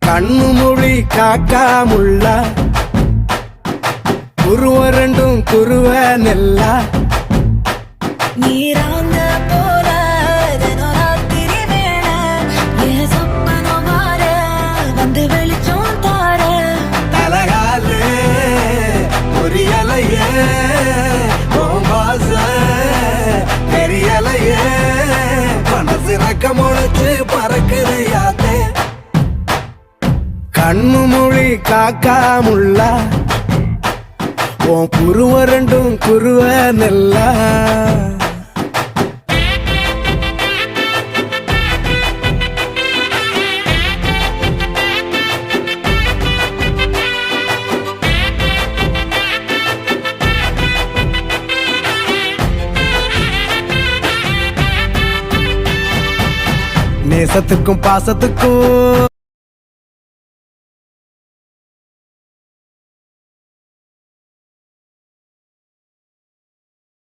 கண்ணு மொழி காக்காமுள்ள குருவ ரெண்டும் குருவ நெல்லா நீராங்க போல தினராத்திரி வேண என் சொப்பனம் மாற வந்து வெளிச்சம் தார தலகாலே பொரியலையே ஓம்பாச பெரியலையே மனசு ரக்க முளைச்சு பறக்குது யாத்தே கண்ணு மொழி காக்காமுள்ள உன் குருவ ரெண்டும் குருவ நெல்லா நேசத்துக்கும் பாசத்துக்கும்